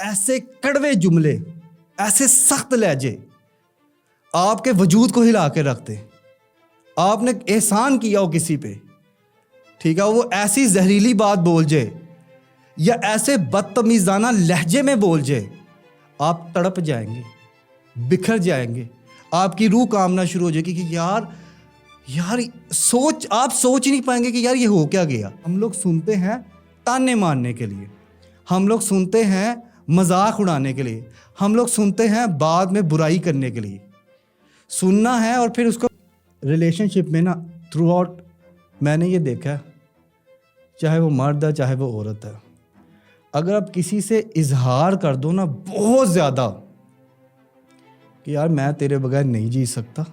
ایسے کڑوے جملے، ایسے سخت لہجے آپ کے وجود کو ہلا کے رکھتے. آپ نے احسان کیا ہو کسی پہ، ٹھیک ہے، وہ ایسی زہریلی بات بول جائے یا ایسے بدتمیزانہ لہجے میں بول جائے، آپ تڑپ جائیں گے، بکھر جائیں گے، آپ کی روح کامنا شروع ہو جائے گی کہ یار آپ سوچ نہیں پائیں گے کہ یار یہ ہو کیا گیا. ہم لوگ سنتے ہیں تانے مارنے کے لیے، ہم لوگ سنتے ہیں مذاق اڑانے کے لیے، ہم لوگ سنتے ہیں بعد میں برائی کرنے کے لیے. سننا ہے اور پھر اس کو ریلیشن شپ میں نا تھرو آؤٹ میں نے یہ دیکھا ہے، چاہے وہ مرد ہے چاہے وہ عورت ہے، اگر آپ کسی سے اظہار کر دو نا بہت زیادہ کہ یار میں تیرے بغیر نہیں جی سکتا،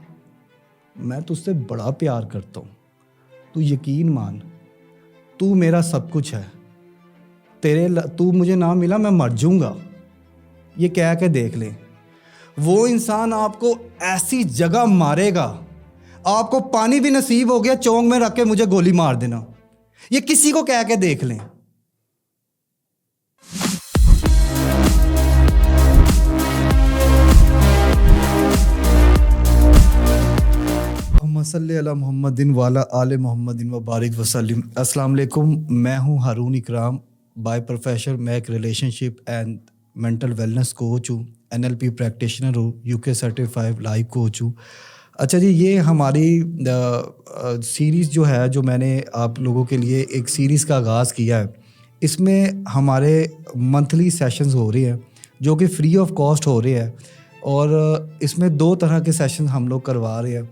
میں تجھ سے بڑا پیار کرتا ہوں، تو یقین مان تو میرا سب کچھ ہے، تو مجھے نہ ملا میں مر جاؤں گا، یہ کہہ کے دیکھ لیں. وہ انسان آپ کو ایسی جگہ مارے گا، آپ کو پانی بھی نصیب ہو گیا چونک میں رکھ کے مجھے گولی مار دینا، یہ کسی کو کہہ کے دیکھ لیں. صلی علی محمد والا آل محمد و بارک وسلم. السلام علیکم، میں ہوں ہارون اکرام. بائی پروفیشن میں ایک relationship and mental wellness coach ہوں، NLP پریکٹیشنر ہوں، UK سرٹیفائیڈ لائف کوچ ہوں. اچھا جی، یہ ہماری سیریز جو ہے، جو میں نے آپ لوگوں کے لیے ایک سیریز کا آغاز کیا ہے، اس میں ہمارے منتھلی سیشنز ہو رہے ہیں جو کہ فری آف کاسٹ ہو رہے ہیں، اور اس میں 2 طرح کے سیشن ہم لوگ کروا رہے ہیں.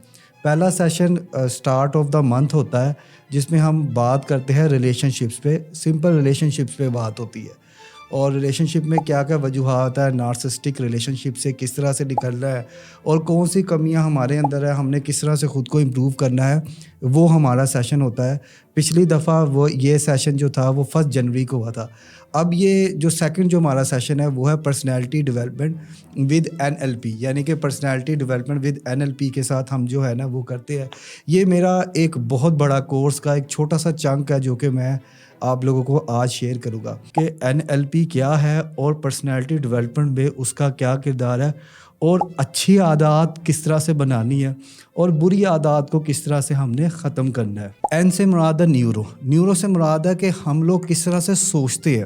پہلا session start of the month ہوتا ہے جس میں ہم بات کرتے ہیں ریلیشن شپس پہ، سمپل ریلیشن شپس پہ بات ہوتی ہے، اور ریلیشن شپ میں کیا کیا وجوہات ہے، نارسسٹک ریلیشن شپ سے کس طرح سے نکلنا ہے اور کون سی کمیاں ہمارے اندر ہے، ہم نے کس طرح سے خود کو امپروو کرنا ہے، وہ ہمارا سیشن ہوتا ہے. پچھلی دفعہ یہ سیشن جو تھا وہ 1 جنوری کو ہوا تھا. اب یہ جو سیکنڈ جو ہمارا سیشن ہے وہ ہے پرسنالٹی ڈیولپمنٹ ود NLP، یعنی کہ پرسنالٹی ڈیولپمنٹ ود NLP کے ساتھ ہم جو ہے نا وہ کرتے ہیں. یہ میرا ایک بہت بڑا کورس کا ایک چھوٹا سا چنک ہے جو کہ میں آپ لوگوں کو آج شیئر کروں گا کہ NLP کیا ہے اور پرسنالٹی ڈیولپمنٹ میں اس کا کیا کردار ہے، اور اچھی عادات کس طرح سے بنانی ہے اور بری عادات کو کس طرح سے ہم نے ختم کرنا ہے. این سے مراد ہے نیورو سے مراد ہے کہ ہم لوگ کس طرح سے سوچتے ہیں.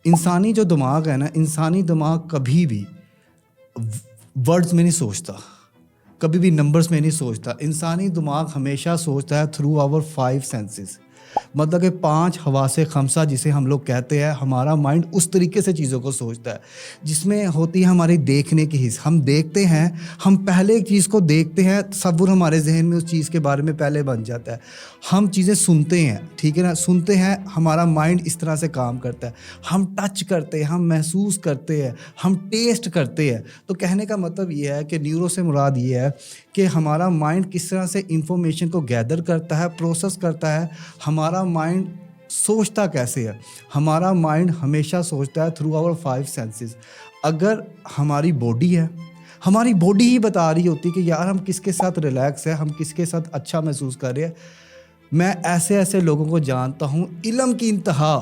انسانی جو دماغ ہے نا، انسانی دماغ کبھی بھی ورڈز میں نہیں سوچتا، کبھی بھی نمبرز میں نہیں سوچتا. انسانی دماغ ہمیشہ سوچتا ہے تھرو آور 5 سینسز، مطلب کہ 5 حواس خمسہ جسے ہم لوگ کہتے ہیں. ہمارا مائنڈ اس طریقے سے چیزوں کو سوچتا ہے جس میں ہوتی ہے ہماری دیکھنے کی حص. ہم دیکھتے ہیں، ہم پہلے ایک چیز کو دیکھتے ہیں، تصور ہمارے ذہن میں اس چیز کے بارے میں پہلے بن جاتا ہے. ہم چیزیں سنتے ہیں، ٹھیک ہے نا، سنتے ہیں، ہمارا مائنڈ اس طرح سے کام کرتا ہے. ہم ٹچ کرتے ہیں، ہم محسوس کرتے ہیں، ہم ٹیسٹ کرتے ہیں. تو کہنے کا مطلب یہ ہے کہ نیورو سے مراد یہ ہے کہ ہمارا مائنڈ کس طرح سے انفارمیشن کو گیدر کرتا ہے، پروسیس کرتا ہے. ہمارا مائنڈ سوچتا کیسے ہے؟ ہمارا مائنڈ ہمیشہ سوچتا ہے تھرو آور 5 سینسز. اگر ہماری باڈی ہے، ہماری باڈی ہی بتا رہی ہوتی کہ یار ہم کس کے ساتھ ریلیکس ہے، ہم کس کے ساتھ اچھا محسوس کر رہے ہیں. میں ایسے لوگوں کو جانتا ہوں علم کی انتہا،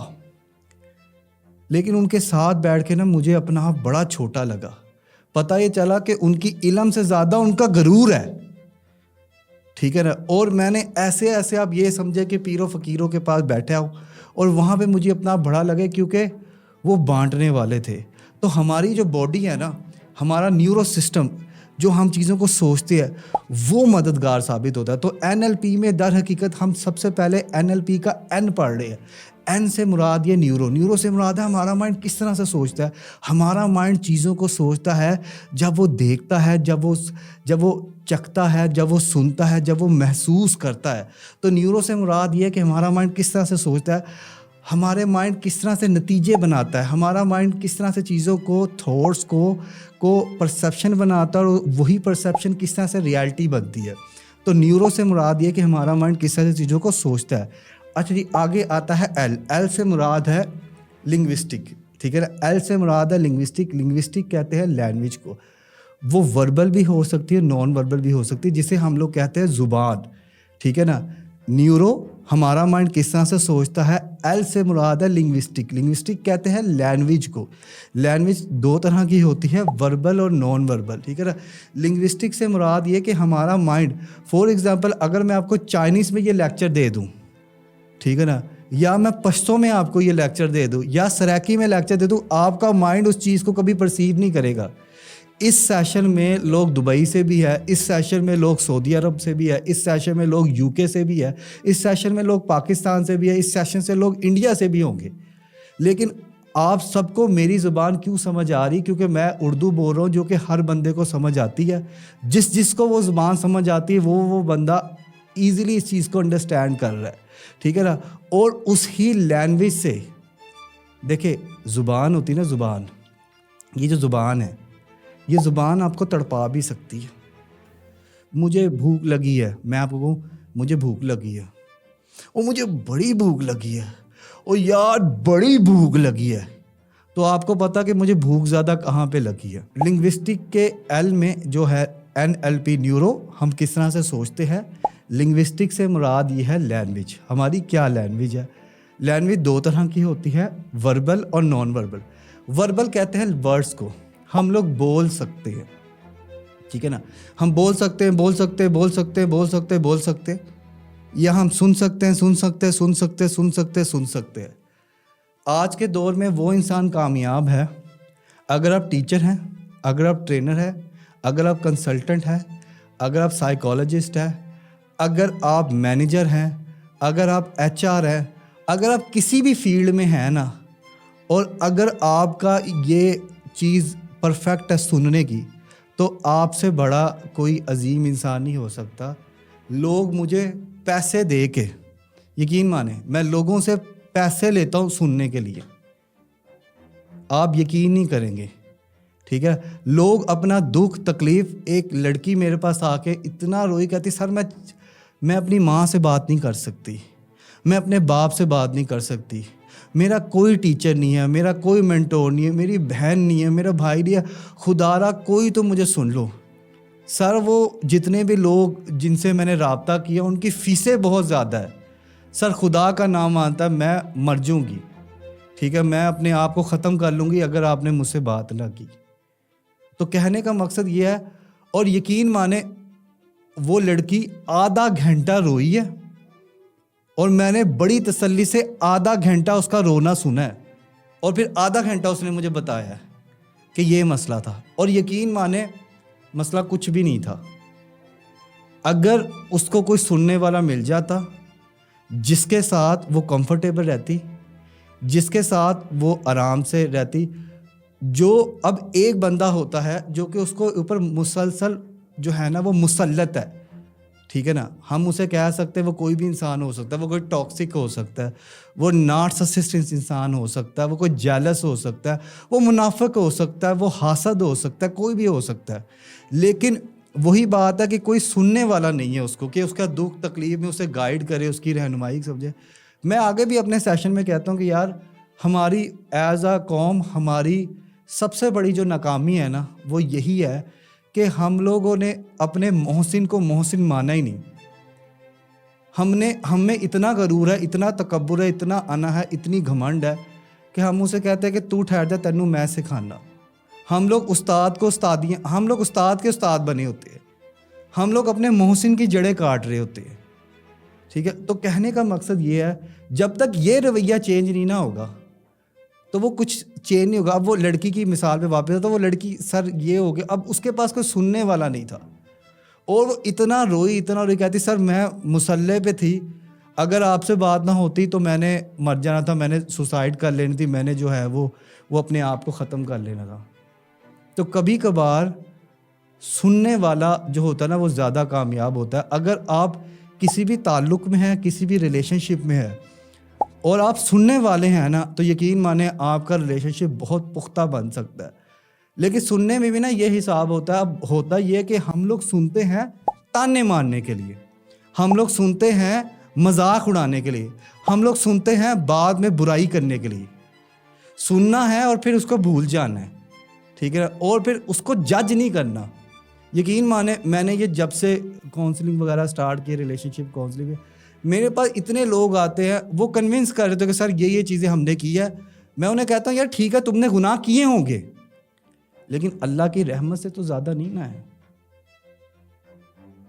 لیکن ان کے ساتھ بیٹھ کے نا مجھے اپنا آپ بڑا چھوٹا لگا. پتہ یہ چلا کہ ان کی علم سے زیادہ ان کا غرور ہے، ٹھیک ہے نا. اور میں نے ایسے آپ یہ سمجھے کہ پیروں فقیروں کے پاس بیٹھا ہوں اور وہاں پہ مجھے اپنا بڑا لگے کیونکہ وہ بانٹنے والے تھے. تو ہماری جو باڈی ہے نا، ہمارا نیورو سسٹم جو ہم چیزوں کو سوچتے ہیں وہ مددگار ثابت ہوتا ہے. تو NLP میں در حقیقت ہم سب سے پہلے NLP کا N پڑھ رہے ہیں. N سے مراد یہ نیورو سے مراد ہے ہمارا مائنڈ کس طرح سے سوچتا ہے. ہمارا مائنڈ چیزوں کو سوچتا ہے جب وہ دیکھتا ہے، جب وہ چکھتا ہے، جب وہ سنتا ہے، جب وہ محسوس کرتا ہے. تو نیورو سے مراد یہ ہے کہ ہمارا مائنڈ کس طرح سے سوچتا ہے، ہمارے مائنڈ کس طرح سے نتیجے بناتا ہے، ہمارا مائنڈ کس طرح سے چیزوں کو، تھاٹس کو پرسیپشن بناتا ہے، اور وہی پرسیپشن کس طرح سے ریالٹی بنتی ہے. تو نیورو سے مراد یہ کہ ہمارا مائنڈ کس طرح سے چیزوں کو سوچتا ہے. اچھا جی، آگے آتا ہے ایل سے مراد ہے لنگوسٹک، ٹھیک ہے نا. ایل سے مراد ہے لنگوسٹک کہتے ہیں لینگویج کو. وہ وربل بھی ہو سکتی ہے، نان وربل بھی ہو سکتی ہے، جسے ہم لوگ کہتے ہیں زبان، ٹھیک ہے نا. نیورو ہمارا مائنڈ کس طرح سے سوچتا ہے. ایل سے مراد ہے لنگوسٹک. لنگوسٹک کہتے ہیں لینگویج کو. لینگویج دو طرح کی ہوتی ہے, وربل اور نان وربل, ٹھیک ہے نا. لنگوسٹک سے مراد یہ کہ ہمارا مائنڈ, فار ایگزامپل اگر میں آپ کو چائنیز میں یہ لیکچر دے دوں, ٹھیک ہے نا, یا میں پشتو میں آپ کو یہ لیکچر دے دوں, یا سریکی میں لیکچر دے دوں, آپ کا مائنڈ اس چیز کو کبھی پرسیو نہیں کرے گا. اس سیشن میں لوگ دبئی سے بھی ہے, اس سیشن میں لوگ سعودی عرب سے بھی ہے, اس سیشن میں لوگ یو کے سے بھی ہے, اس سیشن میں لوگ پاکستان سے بھی ہے, اس سیشن سے لوگ انڈیا سے بھی ہوں گے. لیکن آپ سب کو میری زبان کیوں سمجھ آ رہی؟ کیونکہ میں اردو بول رہا ہوں جو کہ ہر بندے کو سمجھ آتی ہے. جس کو وہ زبان سمجھ آتی ہے وہ بندہ ایزیلی اس چیز کو انڈرسٹینڈ کر رہا ہے, ٹھیک ہے نا. اور اس ہی لینگویج سے دیکھیں, زبان ہوتی ہے نا, زبان, یہ جو زبان ہے, یہ زبان آپ کو تڑپا بھی سکتی ہے. مجھے بھوک لگی ہے, میں آپ کو کہوں مجھے بھوک لگی ہے, اور مجھے بڑی بھوک لگی ہے, اور یار بڑی بھوک لگی ہے, تو آپ کو پتا کہ مجھے بھوک زیادہ کہاں پہ لگی ہے. لنگوسٹک کے ایل میں جو ہے NLP نیورو, ہم کس طرح سے سوچتے ہیں. لنگوسٹک سے مراد یہ ہے لینگویج. ہماری کیا لینگویج ہے؟ لینگویج دو طرح کی ہوتی ہے, وربل اور نان وربل. وربل کہتے ہیں ورڈس کو, ہم لوگ بول سکتے ہیں, ٹھیک ہے نا. ہم بول سکتے ہیں, یا ہم سن سکتے ہیں. آج کے دور میں وہ انسان کامیاب ہے اگر آپ ٹیچر ہیں, اگر آپ ٹرینر ہیں, اگر آپ کنسلٹنٹ ہیں, اگر آپ سائیکالوجسٹ ہیں, اگر آپ مینیجر ہیں, اگر آپ HR ہیں, اگر آپ کسی بھی فیلڈ میں ہیں نا, اور اگر آپ کا یہ چیز پرفیکٹ ہے سننے کی, تو آپ سے بڑا کوئی عظیم انسان نہیں ہو سکتا. لوگ مجھے پیسے دے کے, یقین مانیں میں لوگوں سے پیسے لیتا ہوں سننے کے لیے, آپ یقین نہیں کریں گے, ٹھیک ہے. لوگ اپنا دکھ تکلیف, ایک لڑکی میرے پاس آ کے اتنا روئی, کہتی سر میں اپنی ماں سے بات نہیں کر سکتی, میں اپنے باپ سے بات نہیں کر سکتی, میرا کوئی ٹیچر نہیں ہے, میرا کوئی مینٹور نہیں ہے, میری بہن نہیں ہے, میرا بھائی نہیں ہے, خدا را کوئی تو مجھے سن لو. سر وہ جتنے بھی لوگ جن سے میں نے رابطہ کیا ان کی فیسیں بہت زیادہ ہے. سر خدا کا نام مانتا ہے میں مر جاؤں گی, ٹھیک ہے, میں اپنے آپ کو ختم کر لوں گی اگر آپ نے مجھ سے بات نہ کی. تو کہنے کا مقصد یہ ہے, اور یقین مانے وہ لڑکی آدھا گھنٹہ روئی ہے, اور میں نے بڑی تسلی سے آدھا گھنٹہ اس کا رونا سنا ہے, اور پھر آدھا گھنٹہ اس نے مجھے بتایا ہے کہ یہ مسئلہ تھا. اور یقین مانے مسئلہ کچھ بھی نہیں تھا. اگر اس کو کوئی سننے والا مل جاتا جس کے ساتھ وہ کمفرٹیبل رہتی, جس کے ساتھ وہ آرام سے رہتی, جو اب ایک بندہ ہوتا ہے جو کہ اس کو اوپر مسلسل جو ہے نا وہ مسلط ہے, ٹھیک ہے نا. ہم اسے کہہ سکتے ہیں وہ کوئی بھی انسان ہو سکتا ہے, وہ کوئی ٹاکسک ہو سکتا ہے, وہ نارسسسٹ انسان ہو سکتا ہے, وہ کوئی جیلس ہو سکتا ہے, وہ منافق ہو سکتا ہے, وہ حاسد ہو سکتا ہے, کوئی بھی ہو سکتا ہے. لیکن وہی بات ہے کہ کوئی سننے والا نہیں ہے اس کو, کہ اس کا دکھ تکلیف میں اسے گائیڈ کرے, اس کی رہنمائی سمجھے. میں آگے بھی اپنے سیشن میں کہتا ہوں کہ یار ہماری ایز اے قوم, ہماری سب سے بڑی جو ناکامی ہے نا وہ یہی ہے کہ ہم لوگوں نے اپنے محسن کو محسن مانا ہی نہیں. ہم میں اتنا غرور ہے, اتنا تکبر ہے, اتنا انا ہے, اتنی گھمنڈ ہے کہ ہم اسے کہتے ہیں کہ تو ٹھہر جا تینوں میں سکھانا. ہم لوگ استاد کے استاد بنے ہوتے ہیں, ہم لوگ اپنے محسن کی جڑیں کاٹ رہے ہوتے ہیں, ٹھیک ہے. تو کہنے کا مقصد یہ ہے جب تک یہ رویہ چینج نہیں نہ ہوگا تو وہ کچھ چینج نہیں ہوگا. اب وہ لڑکی کی مثال پہ واپس آتا, وہ لڑکی سر یہ ہو گیا, اب اس کے پاس کوئی سننے والا نہیں تھا, اور وہ اتنا روئی کہتی سر میں مسلح پہ تھی, اگر آپ سے بات نہ ہوتی تو میں نے مر جانا تھا, میں نے سوسائڈ کر لینی تھی, میں نے جو ہے وہ اپنے آپ کو ختم کر لینا تھا. تو کبھی کبھار سننے والا جو ہوتا ہے نا وہ زیادہ کامیاب ہوتا ہے. اگر آپ کسی بھی تعلق میں ہیں, کسی بھی ریلیشن شپ میں ہے, اور آپ سننے والے ہیں نا, تو یقین مانیں آپ کا ریلیشن شپ بہت پختہ بن سکتا ہے. لیکن سننے میں بھی نا یہ حساب ہوتا ہے. اب ہوتا یہ کہ ہم لوگ سنتے ہیں تانے مارنے کے لیے, ہم لوگ سنتے ہیں مذاق اڑانے کے لیے, ہم لوگ سنتے ہیں بعد میں برائی کرنے کے لیے. سننا ہے اور پھر اس کو بھول جانا ہے, ٹھیک ہے, اور پھر اس کو جج نہیں کرنا. یقین مانے میں نے یہ جب سے کاؤنسلنگ وغیرہ سٹارٹ کی, ریلیشن شپ کاؤنسلنگ, میرے پاس اتنے لوگ آتے ہیں وہ کنونس کر رہے تھے کہ سر یہ چیزیں ہم نے کی ہے. میں انہیں کہتا ہوں یار ٹھیک ہے تم نے گناہ کیے ہوں گے لیکن اللہ کی رحمت سے تو زیادہ نہیں نا ہے.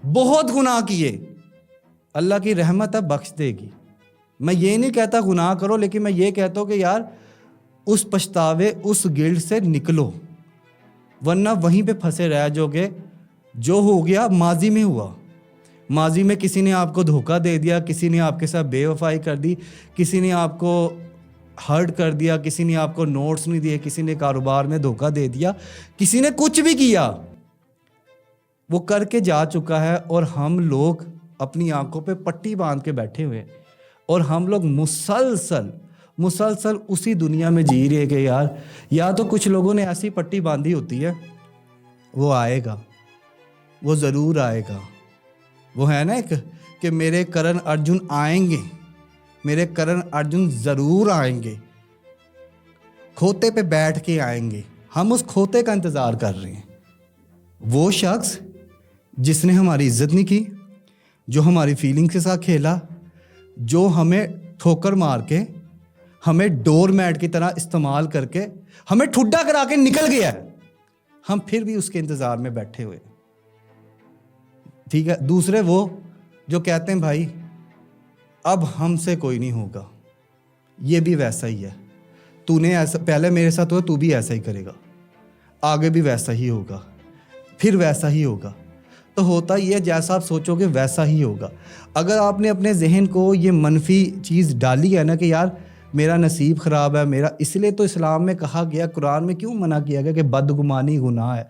بہت گناہ کیے, اللہ کی رحمت ہے بخش دے گی. میں یہ نہیں کہتا گناہ کرو, لیکن میں یہ کہتا ہوں کہ یار اس پچھتاوے اس گلٹ سے نکلو, ورنہ وہیں پہ پھنسے رہ جو گے. جو ہو گیا ماضی میں ہوا. ماضی میں کسی نے آپ کو دھوکہ دے دیا, کسی نے آپ کے ساتھ بے وفائی کر دی, کسی نے آپ کو ہرٹ کر دیا, کسی نے آپ کو نوٹس نہیں دیے, کسی نے کاروبار میں دھوکہ دے دیا, کسی نے کچھ بھی کیا, وہ کر کے جا چکا ہے. اور ہم لوگ اپنی آنکھوں پہ پٹی باندھ کے بیٹھے ہوئے ہیں اور ہم لوگ مسلسل اسی دنیا میں جی رہے کہ یار یا تو کچھ لوگوں نے ایسی پٹی باندھی ہوتی ہے, وہ آئے گا, وہ ضرور آئے گا. وہ ہے نا ایک کہ میرے کرن ارجن آئیں گے, میرے کرن ارجن ضرور آئیں گے, کھوتے پہ بیٹھ کے آئیں گے. ہم اس کھوتے کا انتظار کر رہے ہیں. وہ شخص جس نے ہماری عزت نہیں کی, جو ہماری فیلنگ کے ساتھ کھیلا, جو ہمیں ٹھوکر مار کے, ہمیں ڈور میٹ کی طرح استعمال کر کے, ہمیں ٹھڈا کرا کے نکل گیا ہے, ہم پھر بھی اس کے انتظار میں بیٹھے ہوئے. ٹھیک ہے. دوسرے وہ جو کہتے ہیں بھائی اب ہم سے کوئی نہیں ہوگا, یہ بھی ویسا ہی ہے, تو نے ایسا پہلے میرے ساتھ ہوا, تو بھی ایسا ہی کرے گا, آگے بھی ویسا ہی ہوگا, پھر ویسا ہی ہوگا. تو ہوتا ہی ہے جیسا آپ سوچو گے ویسا ہی ہوگا. اگر آپ نے اپنے ذہن کو یہ منفی چیز ڈالی ہے نا کہ یار میرا نصیب خراب ہے, میرا, اس لیے تو اسلام میں کہا گیا, قرآن میں کیوں منع کیا گیا کہ بدگمانی گناہ ہے,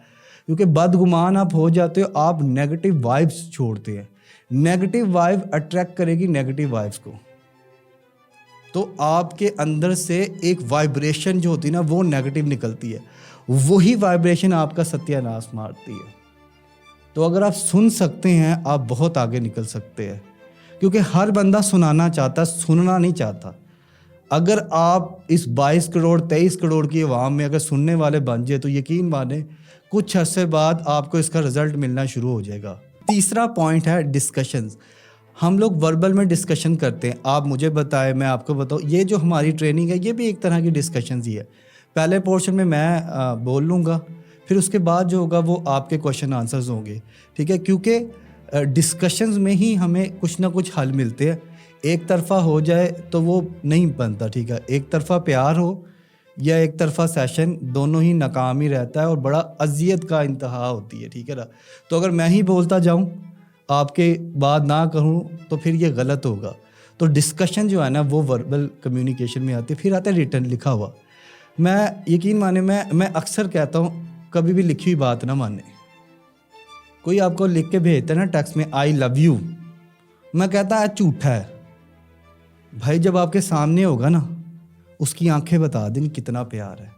کیونکہ بدگمان آپ ہو جاتے ہو, آپ نیگیٹو وائبس چھوڑتے ہیں. نیگیٹو وائب اٹریکٹ کرے گی نیگیٹو وائبس کو, تو آپ کے اندر سے ایک وائبریشن جو ہوتی ہے نا وہ نیگیٹو نکلتی ہے, وہی وائبریشن آپ کا ستیہ ناش مارتی ہے. تو اگر آپ سن سکتے ہیں آپ بہت آگے نکل سکتے ہیں, کیونکہ ہر بندہ سنانا چاہتا ہے, سننا نہیں چاہتا. اگر آپ اس 22 کروڑ 23 کروڑ کی عوام میں اگر سننے والے بن جائے تو یقین مانیں کچھ عرصے بعد آپ کو اس کا رزلٹ ملنا شروع ہو جائے گا. تیسرا پوائنٹ ہے ڈسکشنز. ہم لوگ وربل میں ڈسکشن کرتے ہیں, آپ مجھے بتائیں میں آپ کو بتاؤں. یہ جو ہماری ٹریننگ ہے یہ بھی ایک طرح کی ڈسکشنز ہی ہے. پہلے پورشن میں بول لوں گا, پھر اس کے بعد جو ہوگا وہ آپ کے کویشچن آنسرز ہوں گے. ٹھیک ہے, کیونکہ ڈسکشنز میں ہی ہمیں کچھ نہ کچھ حل ملتے ہیں. ایک طرفہ ہو جائے تو وہ نہیں بنتا. ٹھیک ہے, ایک طرفہ پیار ہو یا ایک طرفہ سیشن, دونوں ہی ناکام ہی رہتا ہے اور بڑا اذیت کا انتہا ہوتی ہے. ٹھیک ہے نا. تو اگر میں ہی بولتا جاؤں آپ کے بات نہ کروں تو پھر یہ غلط ہوگا. تو ڈسکشن جو ہے نا وہ وربل کمیونیکیشن میں آتی ہے. پھر آتا ہے ریٹن لکھا ہوا. میں یقین مانے میں اکثر کہتا ہوں کبھی بھی لکھی ہوئی بات نہ مانے. کوئی آپ کو لکھ کے بھیجتا ہے نا ٹیکسٹ میں آئی لو یو, میں کہتا ہے جھوٹا ہے. بھائی جب آپ کے سامنے ہوگا نا اس کی آنکھیں بتا دیں کتنا پیار ہے.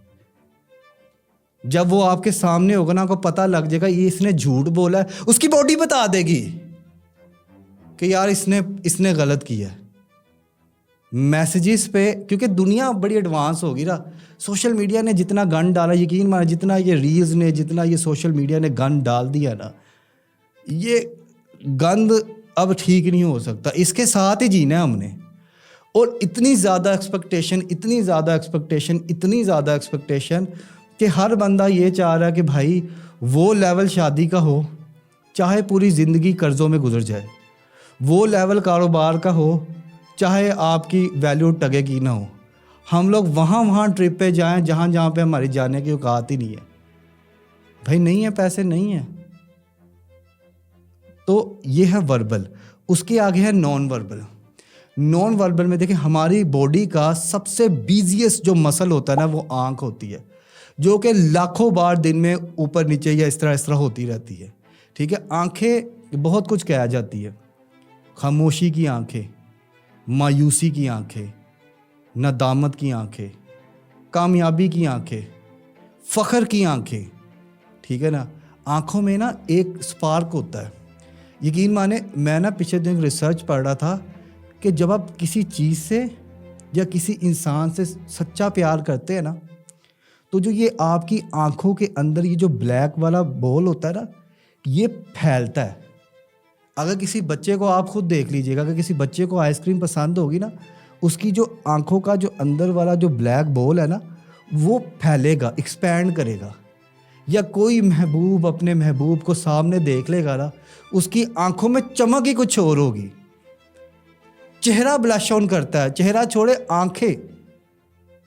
جب وہ آپ کے سامنے ہوگا نا آپ کو پتہ لگ جائے گا یہ اس نے جھوٹ بولا ہے, اس کی باڈی بتا دے گی کہ یار اس نے غلط کیا ہے. میسیجز پہ, کیونکہ دنیا بڑی ایڈوانس ہوگی نا, سوشل میڈیا نے جتنا گن ڈالا, یقین مانا جتنا یہ ریلز نے, جتنا یہ سوشل میڈیا نے گن ڈال دیا نا, یہ گند اب ٹھیک نہیں ہو سکتا. اس کے ساتھ ہی جینا ہے ہم نے. اور اتنی زیادہ ایکسپیکٹیشن کہ ہر بندہ یہ چاہ رہا ہے کہ بھائی وہ لیول شادی کا ہو چاہے پوری زندگی قرضوں میں گزر جائے, وہ لیول کاروبار کا ہو چاہے آپ کی ویلیو ٹگے کی نہ ہو. ہم لوگ وہاں ٹرپ پہ جائیں جہاں پہ ہماری جانے کی اوقات ہی نہیں ہے. بھائی نہیں ہے, پیسے نہیں ہیں. تو یہ ہے وربل. اس کے آگے ہے نان وربل. نان وربل میں دیکھیں ہماری باڈی کا سب سے بیزیسٹ جو مسل ہوتا ہے نا وہ آنکھ ہوتی ہے, جو کہ لاکھوں بار دن میں اوپر نیچے یا اس طرح ہوتی رہتی ہے. ٹھیک ہے, آنکھیں بہت کچھ کہا جاتی ہے. خاموشی کی آنکھیں, مایوسی کی آنکھیں, ندامت کی آنکھیں, کامیابی کی آنکھیں, فخر کی آنکھیں. ٹھیک ہے نا. آنکھوں میں نا ایک سپارک ہوتا ہے. یقین مانے میں نا پچھلے دن ریسرچ پڑھ رہا تھا کہ جب آپ کسی چیز سے یا کسی انسان سے سچا پیار کرتے ہیں نا تو جو یہ آپ کی آنکھوں کے اندر یہ جو بلیک والا بال ہوتا ہے نا یہ پھیلتا ہے. اگر کسی بچے کو آپ خود دیکھ لیجئے گا، اگر کسی بچے کو آئس کریم پسند ہوگی نا، اس کی جو آنکھوں کا جو اندر والا جو بلیک بول ہے نا، وہ پھیلے گا، ایکسپینڈ کرے گا. یا کوئی محبوب اپنے محبوب کو سامنے دیکھ لے گا نا، اس کی آنکھوں میں چمک ہی کچھ اور ہوگی. چہرہ بلش آن کرتا ہے، چہرہ چھوڑے آنکھیں،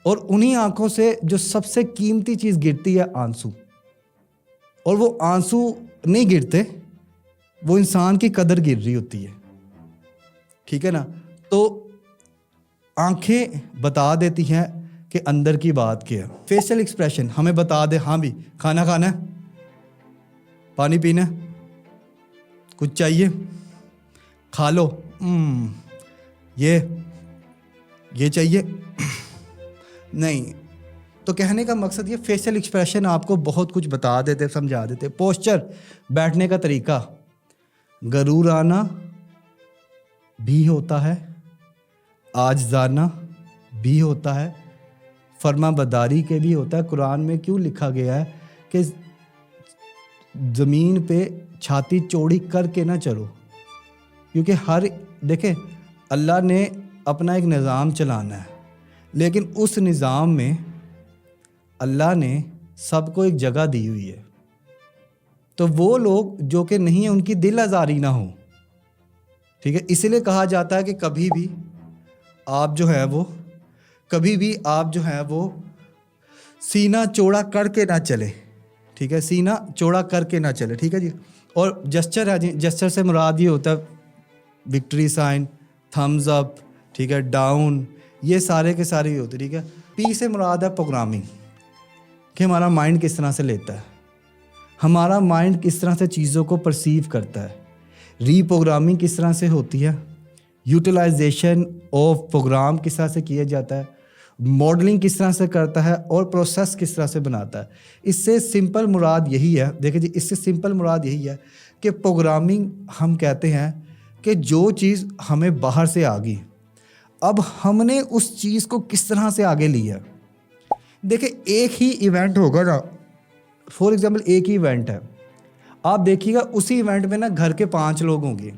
اور انہی آنکھوں سے جو سب سے قیمتی چیز گرتی ہے آنسو. اور وہ آنسو نہیں گرتے، وہ انسان کی قدر گر رہی ہوتی ہے. ٹھیک ہے نا. تو آنکھیں بتا دیتی ہیں کہ اندر کی بات کیا ہے. فیشل ایکسپریشن ہمیں بتا دے ہاں بھی کھانا کھانا ہے، پانی پینا ہے، کچھ چاہیے کھا لو، یہ چاہیے نہیں. تو کہنے کا مقصد یہ فیشل ایکسپریشن آپ کو بہت کچھ بتا دیتے، سمجھا دیتے. پوسچر، بیٹھنے کا طریقہ، غرور آنا بھی ہوتا ہے، عاجزانہ بھی ہوتا ہے، فرما برداری کے بھی ہوتا ہے. قرآن میں کیوں لکھا گیا ہے کہ زمین پہ چھاتی چوڑی کر کے نہ چلو؟ کیونکہ دیکھیں اللہ نے اپنا ایک نظام چلانا ہے، لیکن اس نظام میں اللہ نے سب کو ایک جگہ دی ہوئی ہے. تو وہ لوگ جو کہ نہیں ہیں ان کی دل آزاری نہ ہو. ٹھیک ہے. اسی لیے کہا جاتا ہے کہ کبھی بھی آپ جو ہے وہ سینہ چوڑا کر کے نہ چلے. ٹھیک ہے. سینہ چوڑا کر کے نہ چلے. ٹھیک ہے جی. اور جسچر ہے جی، جسچر سے مراد یہ ہوتا ہے وکٹری سائن، تھمز اپ، ٹھیک ہے، ڈاؤن، یہ سارے کے سارے ہی ہوتے. ٹھیک ہے. پی سے مراد ہے پروگرامنگ، کہ ہمارا مائنڈ کس طرح سے لیتا ہے، ہمارا مائنڈ کس طرح سے چیزوں کو پرسیو کرتا ہے. ری پروگرامنگ کس طرح سے ہوتی ہے، یوٹیلائزیشن آف پروگرام کس طرح سے کیا جاتا ہے، ماڈلنگ کس طرح سے کرتا ہے، اور پروسیس کس طرح سے بناتا ہے. اس سے سمپل مراد یہی ہے، دیکھیں جی، اس سے سمپل مراد یہی ہے کہ پروگرامنگ ہم کہتے ہیں کہ جو چیز ہمیں باہر سے آ گئی، اب ہم نے اس چیز کو کس طرح سے آگے لیا. دیکھیں ایک ہی ایونٹ ہوگا نا، فار ایگزامپل ایک ہی ایونٹ ہے، آپ دیکھیے گا اسی ایونٹ میں نا گھر کے 5 لوگ ہوں گے.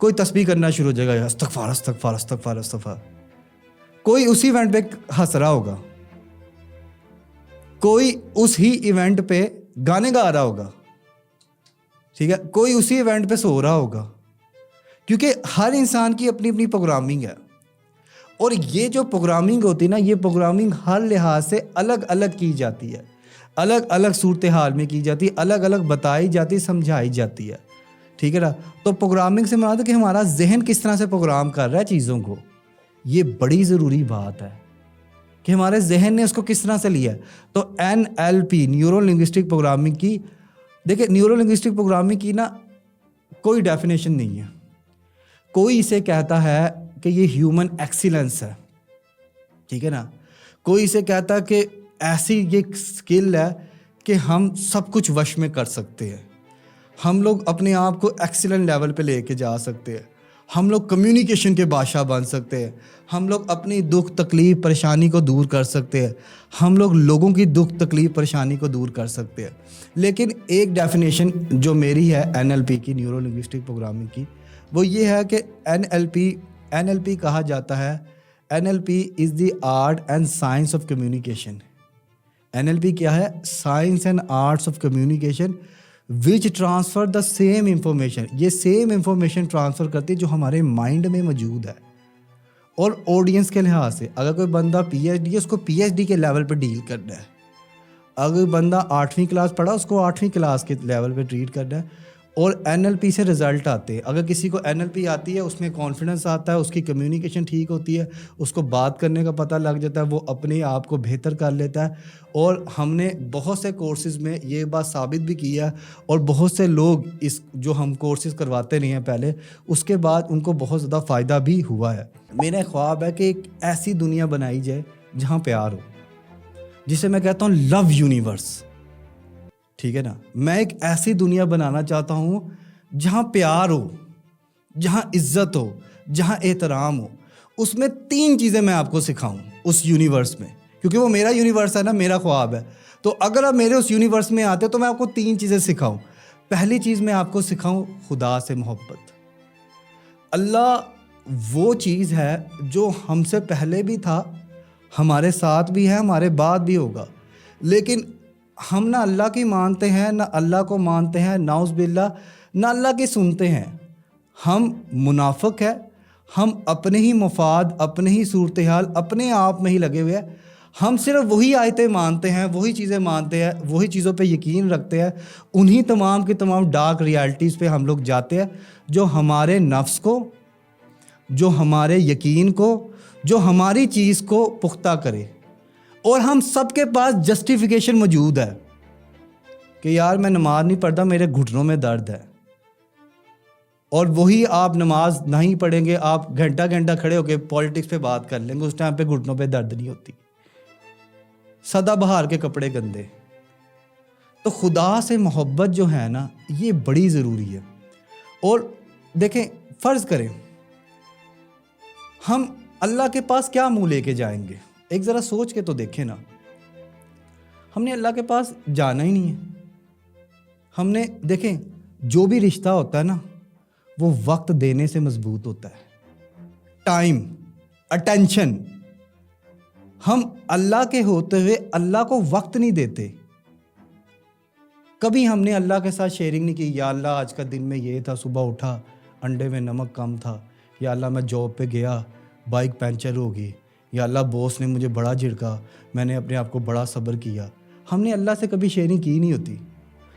کوئی تسبیح کرنا شروع ہو جائے گا، استغفار استغفار استغفار استغفار. کوئی اسی ایونٹ پہ ہنس رہا ہوگا، کوئی اس ہی ایونٹ پہ گانے گا رہا ہوگا. ٹھیک ہے. کوئی اسی ایونٹ پہ سو رہا ہوگا، کیونکہ ہر انسان کی اپنی اپنی پروگرامنگ ہے. اور یہ جو پروگرامنگ ہوتی ہے نا، یہ پروگرامنگ ہر لحاظ سے الگ الگ کی جاتی ہے، الگ الگ صورتحال میں کی جاتی ہے، الگ الگ بتائی جاتی ہے، سمجھائی جاتی ہے. ٹھیک ہے نا. تو پروگرامنگ سے مراد ہے کہ ہمارا ذہن کس طرح سے پروگرام کر رہا ہے چیزوں کو. یہ بڑی ضروری بات ہے کہ ہمارے ذہن نے اس کو کس طرح سے لیا ہے. تو NLP، نیورو لنگوسٹک پروگرامنگ کی، دیکھیں نیورو لنگوسٹک پروگرامنگ کی نا کوئی ڈیفینیشن نہیں ہے. کوئی اسے کہتا ہے کہ یہ ہیومن ایکسیلنس ہے. ٹھیک ہے نا. کوئی اسے کہتا ہے کہ ایسی یہ سکل ہے کہ ہم سب کچھ وش میں کر سکتے ہیں، ہم لوگ اپنے آپ کو ایکسیلنٹ لیول پہ لے کے جا سکتے ہیں، ہم لوگ کمیونیکیشن کے بادشاہ بن سکتے ہیں، ہم لوگ اپنی دکھ تکلیف پریشانی کو دور کر سکتے ہیں، ہم لوگ لوگوں کی دکھ تکلیف پریشانی کو دور کر سکتے ہیں. لیکن ایک ڈیفینیشن جو میری ہے NLP کی، نیورو لنگوسٹک پروگرامنگ کی، وہ یہ ہے کہ NLP کہا جاتا ہے NLP is the art and science of communication. NLP کیا ہے؟ Science and arts of communication which transfer the same information. یہ سیم انفارمیشن ٹرانسفر کرتی ہے جو ہمارے مائنڈ میں موجود ہے. اور آڈینس کے لحاظ سے اگر کوئی بندہ PhD ہے، اس کو PhD کے لیول پہ ڈیل کرنا ہے. اگر بندہ 8ویں کلاس پڑھا، اس کو 8ویں کلاس کے لیول پہ ٹریٹ کرنا ہے. اور NLP سے رزلٹ آتے ہیں. اگر کسی کو NLP آتی ہے، اس میں کانفیڈنس آتا ہے، اس کی کمیونیکیشن ٹھیک ہوتی ہے، اس کو بات کرنے کا پتہ لگ جاتا ہے، وہ اپنے آپ کو بہتر کر لیتا ہے. اور ہم نے بہت سے کورسز میں یہ بات ثابت بھی کی ہے، اور بہت سے لوگ جو ہم کورسز کرواتے نہیں ہیں پہلے، اس کے بعد ان کو بہت زیادہ فائدہ بھی ہوا ہے. میرا خواب ہے کہ ایک ایسی دنیا بنائی جائے جہاں پیار ہو، جسے میں کہتا ہوں لو یونیورس. ٹھیک ہے نا. میں ایک ایسی دنیا بنانا چاہتا ہوں جہاں پیار ہو، جہاں عزت ہو، جہاں احترام ہو. اس میں 3 چیزیں میں آپ کو سکھاؤں اس یونیورس میں، کیونکہ وہ میرا یونیورس ہے نا، میرا خواب ہے. تو اگر آپ میرے اس یونیورس میں آتے تو میں آپ کو 3 چیزیں سکھاؤں. پہلی چیز میں آپ کو سکھاؤں خدا سے محبت. اللہ وہ چیز ہے جو ہم سے پہلے بھی تھا, ہمارے ساتھ بھی ہے, ہمارے بعد بھی ہوگا, لیکن ہم نہ اللہ کی مانتے ہیں, نہ اللہ کو مانتے ہیں, نعوذ باللہ, نہ اللہ کی سنتے ہیں. ہم منافق ہیں, ہم اپنے ہی مفاد, اپنے ہی صورتحال, اپنے آپ میں ہی لگے ہوئے ہیں. ہم صرف وہی آیتیں مانتے ہیں, وہی چیزیں مانتے ہیں, وہی چیزوں پہ یقین رکھتے ہیں, انہی تمام کی تمام ڈارک ریالٹیز پہ ہم لوگ جاتے ہیں جو ہمارے نفس کو, جو ہمارے یقین کو, جو ہماری چیز کو پختہ کرے. اور ہم سب کے پاس جسٹیفیکیشن موجود ہے کہ یار میں نماز نہیں پڑھتا, میرے گھٹنوں میں درد ہے. اور وہی آپ نماز نہیں پڑھیں گے, آپ گھنٹہ گھنٹہ کھڑے ہو کے پالیٹکس پہ بات کر لیں گے, اس ٹائم پہ گھٹنوں پہ درد نہیں ہوتی. سدا بہار کے کپڑے گندے. تو خدا سے محبت جو ہے نا, یہ بڑی ضروری ہے. اور دیکھیں, فرض کریں ہم اللہ کے پاس کیا منہ لے کے جائیں گے, ایک ذرا سوچ کے تو دیکھیں نا. ہم نے اللہ کے پاس جانا ہی نہیں ہے. ہم نے دیکھیں, جو بھی رشتہ ہوتا ہے نا, وہ وقت دینے سے مضبوط ہوتا ہے. Time, attention. ہم اللہ کے ہوتے ہوئے اللہ کو وقت نہیں دیتے. کبھی ہم نے اللہ کے ساتھ شیئرنگ نہیں کی, یا اللہ آج کا دن میں یہ تھا, صبح اٹھا انڈے میں نمک کم تھا, یا اللہ میں جاب پہ گیا بائک پنچر ہو گئی, یا اللہ باس نے مجھے بڑا جھڑکا, میں نے اپنے آپ کو بڑا صبر کیا. ہم نے اللہ سے کبھی شیئرنگ کی نہیں ہوتی.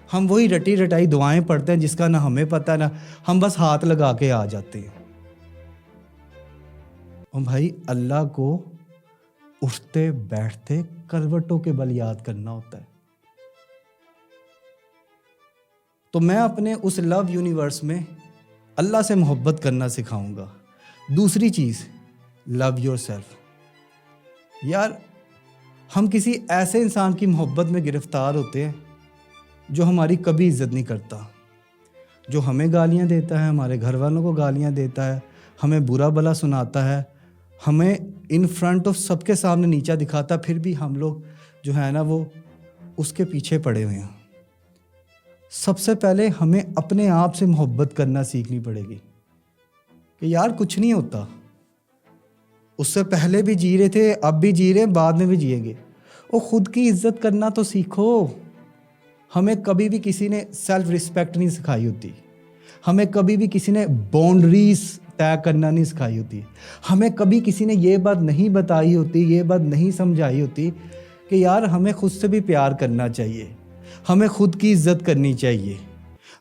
ہم وہی رٹی رٹائی دعائیں پڑھتے ہیں جس کا نہ ہمیں پتہ نہ, ہم بس ہاتھ لگا کے آ جاتے ہیں. اور بھائی اللہ کو اٹھتے بیٹھتے کروٹوں کے بل یاد کرنا ہوتا ہے. تو میں اپنے اس لو یونیورس میں اللہ سے محبت کرنا سکھاؤں گا. دوسری چیز, لو یور سیلف. یار ہم کسی ایسے انسان کی محبت میں گرفتار ہوتے ہیں جو ہماری کبھی عزت نہیں کرتا, جو ہمیں گالیاں دیتا ہے, ہمارے گھر والوں کو گالیاں دیتا ہے, ہمیں برا بھلا سناتا ہے, ہمیں ان فرنٹ آف سب کے سامنے نیچا دکھاتا, پھر بھی ہم لوگ جو ہے نا وہ اس کے پیچھے پڑے ہوئے ہیں. سب سے پہلے ہمیں اپنے آپ سے محبت کرنا سیکھنی پڑے گی کہ یار کچھ نہیں ہوتا, اس سے پہلے بھی جی رہے تھے, اب بھی جی رہے ہیں, بعد میں بھی جئیں گے. اور خود کی عزت کرنا تو سیکھو. ہمیں کبھی بھی کسی نے سیلف رسپیکٹ نہیں سکھائی ہوتی, ہمیں کبھی بھی کسی نے باؤنڈریز طے کرنا نہیں سکھائی ہوتی, ہمیں کبھی کسی نے یہ بات نہیں بتائی ہوتی, یہ بات نہیں سمجھائی ہوتی کہ یار ہمیں خود سے بھی پیار کرنا چاہیے, ہمیں خود کی عزت کرنی چاہیے,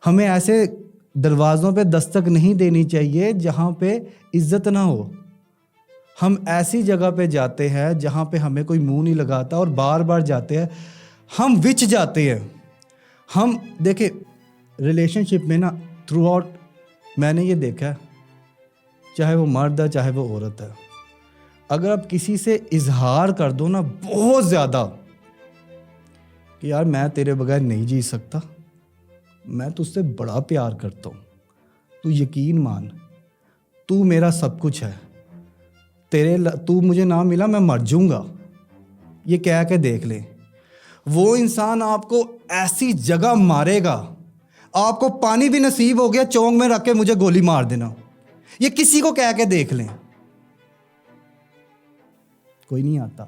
ہمیں ایسے دروازوں پہ دستک نہیں دینی چاہیے جہاں پہ عزت نہ ہو. ہم ایسی جگہ پہ جاتے ہیں جہاں پہ ہمیں کوئی منہ نہیں لگاتا, اور بار بار جاتے ہیں, ہم وچ جاتے ہیں. ہم دیکھیں ریلیشن شپ میں نا تھرو آؤٹ میں نے یہ دیکھا ہے, چاہے وہ مرد ہے چاہے وہ عورت ہے, اگر آپ کسی سے اظہار کر دو نا بہت زیادہ کہ یار میں تیرے بغیر نہیں جی سکتا, میں تجھ سے بڑا پیار کرتا ہوں, تو یقین مان تو میرا سب کچھ ہے, تو مجھے نہ ملا میں مر جاؤں گا, یہ کہہ کے دیکھ لیں. وہ انسان آپ کو ایسی جگہ مارے گا, آپ کو پانی بھی نصیب ہو گیا چونک میں رکھ کے مجھے گولی مار دینا, یہ کسی کو کہہ کے دیکھ لیں. کوئی نہیں آتا,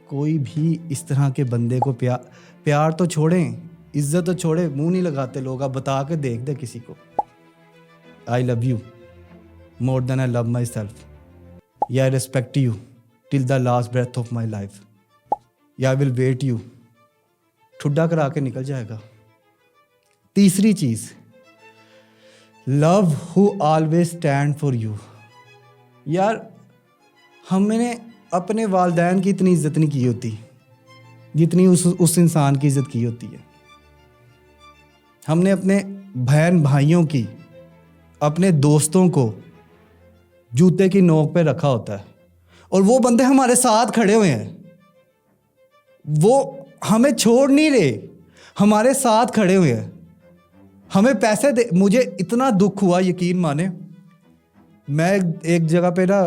کوئی بھی اس طرح کے بندے کو پیار تو چھوڑیں, عزت تو چھوڑے, منہ نہیں لگاتے لوگ. آپ بتا کے دیکھ دیں کسی کو, آئی love you more then I love myself, یا I respect you till the last breath of my life, یا آئی ول ویٹ یو, ٹھڈا کرا کے نکل جائے گا. تیسری چیز, لو ہو آلویز اسٹینڈ فار یو. یار ہم نے اپنے والدین کی اتنی عزت نہیں کی ہوتی جتنی اس انسان کی عزت کی ہوتی ہے. ہم نے اپنے بہن بھائیوں کی, اپنے دوستوں کو جوتے کی نوک پہ رکھا ہوتا ہے, اور وہ بندے ہمارے ساتھ کھڑے ہوئے ہیں, وہ ہمیں چھوڑ نہیں رہے, ہمارے ساتھ کھڑے ہوئے ہیں, ہمیں پیسے دے. مجھے اتنا دکھ ہوا یقین مانے, میں ایک جگہ پہ نا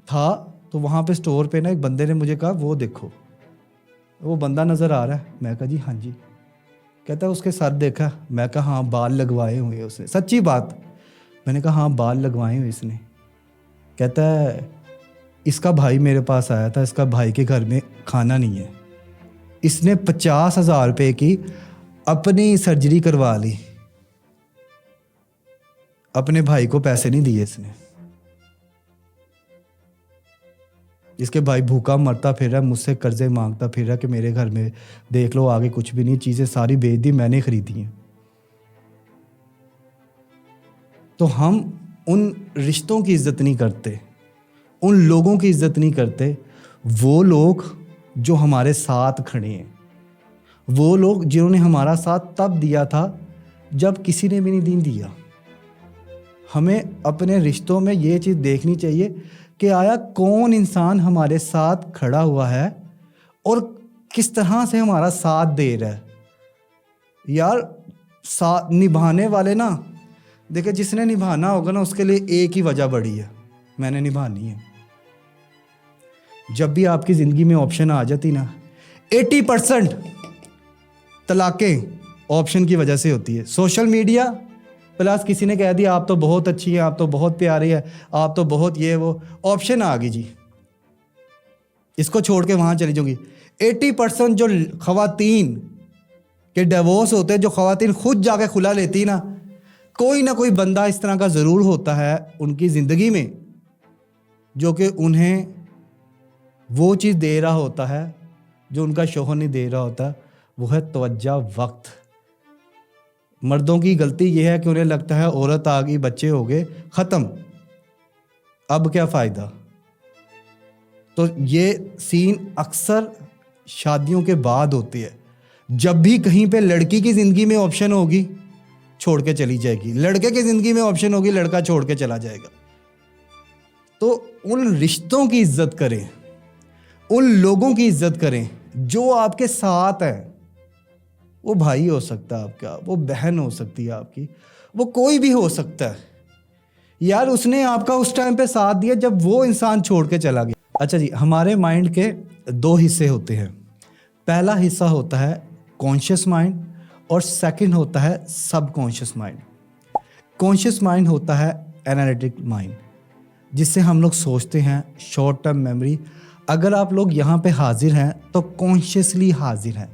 تھا, تو وہاں پہ سٹور پہ نا ایک بندے نے مجھے کہا وہ دیکھو وہ بندہ نظر آ رہا ہے, میں کہا جی ہاں جی. کہتا ہے اس کے سر دیکھا. میں کہا ہاں بال لگوائے ہوئے اس نے, سچی بات. میں نے کہا ہاں بال لگوائے ہوئے اس نے. کہتا ہے اس کا بھائی میرے پاس آیا تھا, اس کا بھائی کے گھر میں کھانا نہیں ہے, اس نے 50,000 روپے کی اپنی سرجری کروا لی, اپنے بھائی کو پیسے نہیں دیے اس نے. اس کے بھائی بھوکا مرتا پھر رہا, مجھ سے قرضے مانگتا پھر رہا کہ میرے گھر میں دیکھ لو آگے کچھ بھی نہیں, چیزیں ساری بیچ دی میں نے خریدی ہیں. تو ہم ان رشتوں کی عزت نہیں کرتے, ان لوگوں کی عزت نہیں کرتے, وہ لوگ جو ہمارے ساتھ کھڑے ہیں, وہ لوگ جنہوں نے ہمارا ساتھ تب دیا تھا جب کسی نے بھی نہیں دیا. ہمیں اپنے رشتوں میں یہ چیز دیکھنی چاہیے کہ آیا کون انسان ہمارے ساتھ کھڑا ہوا ہے اور کس طرح سے ہمارا ساتھ دے رہا ہے. یار نبھانے والے نا, دیکھیں جس نے نبھانا ہوگا نا اس کے لیے ایک ہی وجہ بڑی ہے, میں نے نبھانی ہے. جب بھی آپ کی زندگی میں آپشن آ جاتی نا, 80% طلاقیں آپشن کی وجہ سے ہوتی ہے. سوشل میڈیا پلس کسی نے کہہ دیا آپ تو بہت اچھی ہیں, آپ تو بہت پیاری ہے, آپ تو بہت یہ وہ, آپشن آ گئی جی, اس کو چھوڑ کے وہاں چلی جاؤں گی. 80% جو خواتین کے ڈیورس ہوتے ہیں, جو خواتین خود جا کے کھلا لیتی نا, کوئی نہ کوئی بندہ اس طرح کا ضرور ہوتا ہے ان کی زندگی میں جو کہ انہیں وہ چیز دے رہا ہوتا ہے جو ان کا شوہر نہیں دے رہا ہوتا, وہ ہے توجہ, وقت. مردوں کی غلطی یہ ہے کہ انہیں لگتا ہے عورت آ گئی, بچے ہو گئے, ختم, اب کیا فائدہ. تو یہ سین اکثر شادیوں کے بعد ہوتی ہے. جب بھی کہیں پہ لڑکی کی زندگی میں آپشن ہوگی چھوڑ کے چلی جائے گی, لڑکے کی زندگی میں آپشن ہوگی لڑکا چھوڑ کے چلا جائے گا. تو ان رشتوں کی عزت کریں, ان لوگوں کی عزت کریں جو آپ کے ساتھ ہیں. وہ بھائی ہو سکتا ہے آپ کا, وہ بہن ہو سکتی ہے آپ کی, وہ کوئی بھی ہو سکتا ہے. یار اس نے آپ کا اس ٹائم پہ ساتھ دیا جب وہ انسان چھوڑ کے چلا گیا. اچھا جی, ہمارے مائنڈ کے 2 حصے ہوتے ہیں. پہلا حصہ ہوتا ہے کانشیس مائنڈ اور سیکنڈ ہوتا ہے سب کانشیس مائنڈ. کانشیس مائنڈ ہوتا ہے انالیٹک مائنڈ, جس سے ہم لوگ سوچتے ہیں, شارٹ ٹرم میموری. اگر آپ لوگ یہاں پہ حاضر ہیں تو کانشیسلی حاضر ہیں,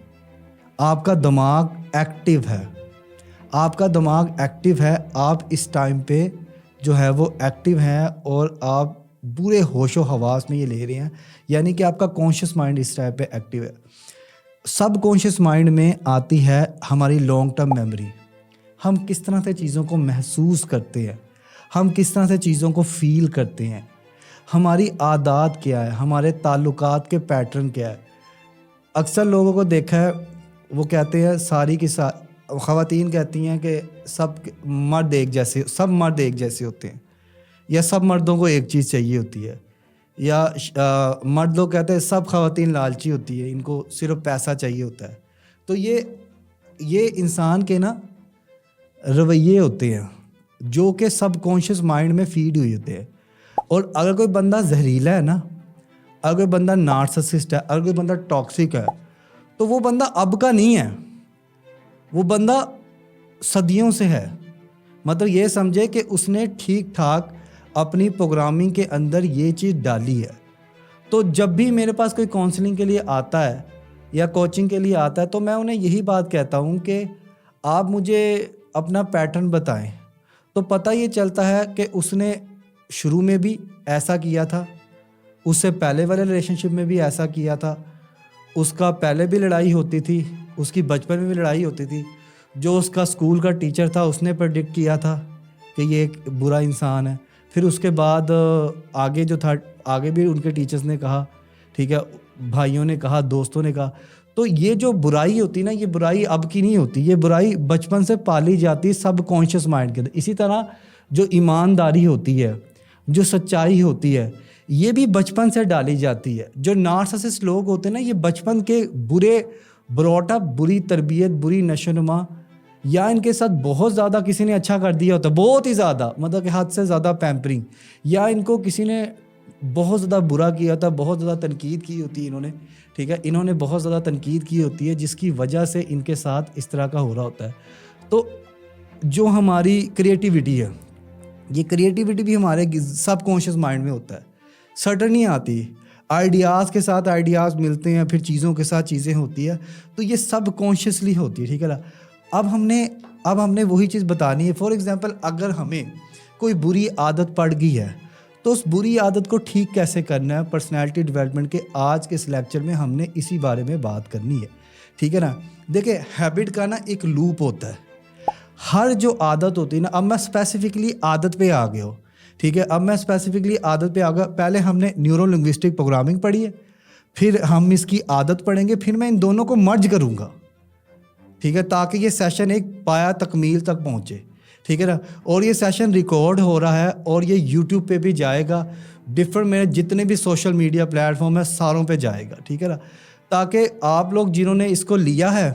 آپ کا دماغ ایکٹیو ہے, آپ کا دماغ ایکٹیو ہے, آپ اس ٹائم پہ جو ہے وہ ایکٹیو ہیں اور آپ پورے ہوش و حواس میں یہ لے رہے ہیں, یعنی کہ آپ کا کانشیس مائنڈ اس ٹائم پہ ایکٹیو ہے. سب کانشیس مائنڈ میں آتی ہے ہماری لانگ ٹرم میموری. ہم کس طرح سے چیزوں کو محسوس کرتے ہیں, ہم کس طرح سے چیزوں کو فیل کرتے ہیں, ہماری عادات کیا ہے, ہمارے تعلقات کے پیٹرن کیا ہے. اکثر لوگوں کو دیکھا ہے وہ کہتے ہیں ساری کی خواتین کہتی ہیں کہ سب مرد ایک جیسے, سب مرد ایک جیسے ہوتے ہیں, یا سب مردوں کو ایک چیز چاہیے ہوتی ہے, یا مرد لوگ کہتے ہیں سب خواتین لالچی ہوتی ہے, ان کو صرف پیسہ چاہیے ہوتا ہے. تو یہ انسان کے نا رویے ہوتے ہیں جو کہ سب کانشیس مائنڈ میں فیڈ ہوئے ہوتے ہیں. اور اگر کوئی بندہ زہریلا ہے نا, اگر کوئی بندہ نارسسسٹ ہے, اگر کوئی بندہ ٹاکسک ہے, تو وہ بندہ اب کا نہیں ہے, وہ بندہ صدیوں سے ہے. مطلب یہ سمجھے کہ اس نے ٹھیک ٹھاک اپنی پروگرامنگ کے اندر یہ چیز ڈالی ہے. تو جب بھی میرے پاس کوئی کاؤنسلنگ کے لیے آتا ہے یا کوچنگ کے لیے آتا ہے تو میں انہیں یہی بات کہتا ہوں کہ آپ مجھے اپنا پیٹرن بتائیں, تو پتہ یہ چلتا ہے کہ اس نے شروع میں بھی ایسا کیا تھا, اس سے پہلے والے ریلیشن شپ میں بھی ایسا کیا تھا, اس کا پہلے بھی لڑائی ہوتی تھی, اس کی بچپن میں بھی لڑائی ہوتی تھی, جو اس کا اسکول کا ٹیچر تھا اس نے پریڈکٹ کیا تھا کہ یہ ایک برا انسان ہے. پھر اس کے بعد آگے جو تھا, آگے بھی ان کے ٹیچرز نے کہا, ٹھیک ہے, بھائیوں نے کہا, دوستوں نے کہا. تو یہ جو برائی ہوتی نا, یہ برائی اب کی نہیں ہوتی, یہ برائی بچپن سے پالی جاتی ہے سب کانشیس مائنڈ کے اندر. اسی طرح جو ایمانداری ہوتی ہے, جو سچائی ہوتی ہے, یہ بھی بچپن سے ڈالی جاتی ہے. جو نارسسسٹ لوگ ہوتے ہیں نا, یہ بچپن کے برے براٹ اپ, بری تربیت, بری نشو نما, یا ان کے ساتھ بہت زیادہ کسی نے اچھا کر دیا ہوتا ہے, بہت ہی زیادہ, مطلب کہ حد سے زیادہ پیمپرنگ, یا ان کو کسی نے بہت زیادہ برا کیا تھا, بہت زیادہ تنقید کی ہوتی ہے انہوں نے, ٹھیک ہے, انہوں نے بہت زیادہ تنقید کی ہوتی ہے جس کی وجہ سے ان کے ساتھ اس طرح کا ہو رہا ہوتا ہے. تو جو ہماری کریٹیوٹی ہے, یہ کریٹیوٹی بھی ہمارے سب کانشیس مائنڈ میں ہوتا ہے, سڈن نہیں آتی, آئیڈیاز کے ساتھ آئیڈیاز ملتے ہیں, پھر چیزوں کے ساتھ چیزیں ہوتی ہیں, تو یہ سب کانشیسلی ہوتی ہے, ٹھیک ہے نا. اب ہم نے وہی چیز بتانی ہے. فار ایگزامپل اگر ہمیں کوئی بری عادت پڑ گئی ہے تو اس بری عادت کو ٹھیک کیسے کرنا ہے, پرسنالٹی ڈیولپمنٹ کے آج کے اس لیکچر میں ہم نے اسی بارے میں بات کرنی ہے, ٹھیک ہے نا. دیکھیں ہیبٹ کا نا ایک لوپ ہوتا ہے. ہر جو عادت ہوتی ہے نا, اب میں اسپیسیفکلی عادت پہ آ گیا ہوں, ٹھیک ہے, اب میں اسپیسیفکلی عادت پہ آ گیا. پہلے ہم نے نیورو لنگوسٹک پروگرامنگ پڑھی ہے, پھر ہم اس کی عادت پڑھیں گے, پھر میں ان دونوں کو مرج کروں گا, ٹھیک ہے, تاکہ یہ سیشن ایک پایا تکمیل تک پہنچے, ٹھیک ہے نا. اور یہ سیشن ریکارڈ ہو رہا ہے اور یہ یوٹیوب پہ بھی جائے گا, ڈفرنٹ میرے جتنے بھی سوشل میڈیا پلیٹ فارم ہے ساروں پہ جائے گا, ٹھیک ہے نا, تاکہ آپ لوگ جنہوں نے اس کو لیا ہے